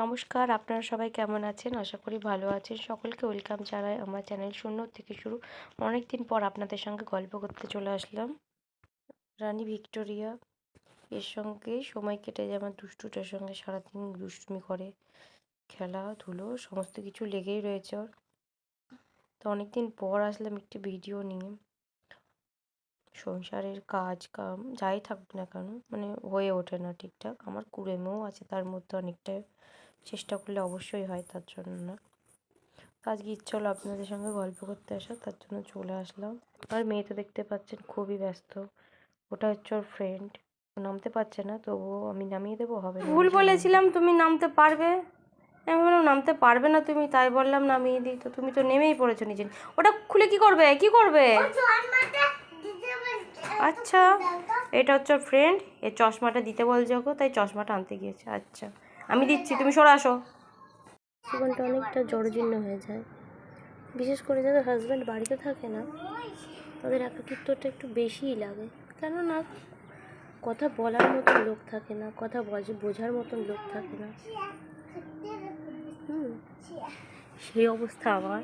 নমস্কার, আপনারা সবাই কেমন আছেন? আশা করি ভালো আছেন। সকলকে ওয়েলকাম জানাই আমার চ্যানেল শূন্য থেকে শুরু। অনেকদিন পর আপনাদের সঙ্গে গল্প করতে চলে আসলাম। রানী ভিক্টোরিয়া এর সঙ্গে সময় কেটে যায় আমার দুষ্টুটার সঙ্গে, সারাদিন দুষ্টুমি করে, খেলাধুলো সমস্ত কিছু লেগেই রয়েছে ওর। তো অনেকদিন পর আসলাম একটি ভিডিও নিয়ে। সংসারের কাজ কাম যাই থাকুক না কেন, মানে হয়ে ওঠে না ঠিকঠাক। আমার কুড়েমেও আছে তার মধ্যে অনেকটা, চেষ্টা করলে অবশ্যই হয়, তার জন্য না। আজকে ইচ্ছে হলো আপনাদের সঙ্গে গল্প করতে আসা, তার জন্য চলে আসলাম। আর মেয়ে তো দেখতে পাচ্ছেন খুবই ব্যস্ত। ওটা হচ্ছে ওর ফ্রেন্ড, ও নামতে পারছে না, তবুও আমি নামিয়ে দেবো, হবে না? ভুল বলেছিলাম তুমি নামতে পারবে, আমি বললাম নামতে পারবে না তুমি, তাই বললাম নামিয়ে দিই, তো তুমি তো নেমেই পড়েছো নিজে। ওটা খুলে কি করবে কি করবে? আচ্ছা, এটা হচ্ছে ওর ফ্রেন্ড, এর চশমাটা দিতে বলছে ওকে, তাই চশমাটা আনতে গিয়েছে। আচ্ছা আমি দিচ্ছি, তুমি সরে আসো। জীবনটা অনেকটা জড়জীর্ণ হয়ে যায়, বিশেষ করে যাদের হাজব্যান্ড বাড়িতে থাকে না, তাদের একাকিত্বটা একটু বেশিই লাগে। কেননা কথা বলার মতন লোক থাকে না, কথা বোঝার মতন লোক থাকে না। সেই অবস্থা আমার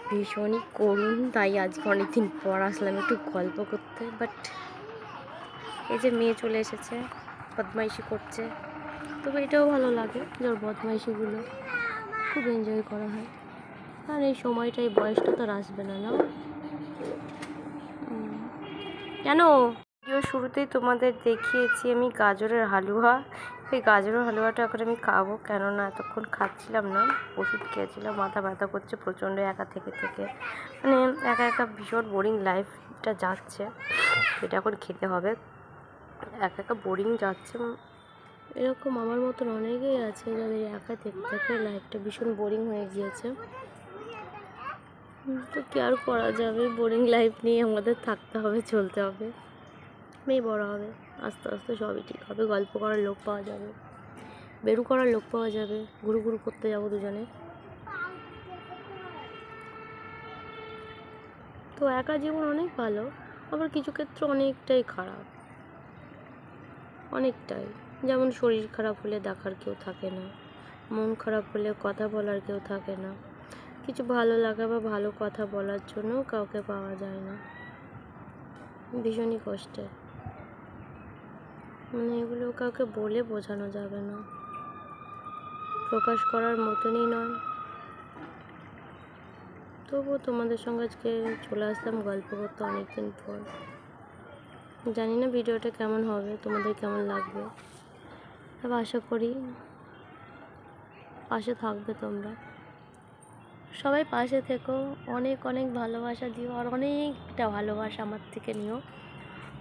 ভীষণই করুণ। তাই আজকে অনেকদিন পর আসলাম একটু গল্প করতে। বাট এই যে মেয়ে চলে এসেছে, বদমাইশি করছে, তবে এটাও ভালো লাগে যে ওর বদমাইশিগুলো খুব এনজয় করা হয়। আর এই সময়টা, এই বয়সটা তো আর আসবে না, না? কেন? ভিডিও শুরুতেই তোমাদের দেখিয়েছি আমি গাজরের হালুয়া। এই গাজরের হালুয়াটা এখন আমি খাবো, কেননা এতক্ষণ খাচ্ছিলাম না, ওষুধ খেয়েছিলাম, মাথা ব্যথা করছে প্রচণ্ড একা থেকে থেকে, মানে একা একা ভীষণ বোরিং লাইফটা যাচ্ছে। এটা এখন খেতে হবে, একা একা বোরিং যাচ্ছে। এরকম আমার মতন অনেকেই আছে যাদের একা থেকে থেকে লাইফটা ভীষণ বোরিং হয়ে গিয়েছে। তো কি আর করা যাবে, বোরিং লাইফ নিয়ে আমাদের থাকতে হবে, চলতে হবে। মেয়ে বড় হবে, আস্তে আস্তে সবই ঠিক হবে, গল্প করার লোক পাওয়া যাবে, বেরু করার লোক পাওয়া যাবে, ঘুরু ঘুরু করতে যাবো দুজনে। তো একা জীবন অনেক ভালো, আবার কিছু ক্ষেত্রে অনেকটাই খারাপ, অনেকটাই। যেমন শরীর খারাপ হলে দেখার কেউ থাকে না, মন খারাপ হলে কথা বলার কেউ থাকে না, কিছু ভালো লাগা বা ভালো কথা বলার জন্যও কাউকে পাওয়া যায় না। ভীষণই কষ্টের, মানে এগুলো কাউকে বলে বোঝানো যাবে না, প্রকাশ করার মতনই নয়। তবুও তোমাদের সঙ্গে আজকে চলে আসলাম গল্প করতে অনেকদিন পর। জানি না ভিডিওটা কেমন হবে, তোমাদের কেমন লাগবে, তবে আশা করি পাশে থাকবে তোমরা সবাই, পাশে থেকো, অনেক অনেক ভালোবাসা দিও, আর অনেকটা ভালোবাসা আমার থেকে নিও।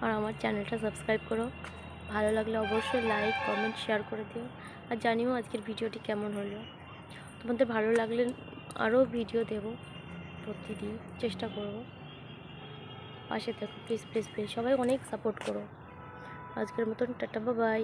আর আমার চ্যানেলটা সাবস্ক্রাইব করো, ভালো লাগলে অবশ্যই লাইক কমেন্ট শেয়ার করে দিও। আর জানিও আজকের ভিডিওটি কেমন হলো। তোমাদের ভালো লাগলে আরও ভিডিও দেব, প্রতিদিন চেষ্টা করব। পাশে থেকো প্লিজ প্লিজ প্লিজ, সবাই অনেক সাপোর্ট করো। আজকের মতন টাটা, বাই বাই।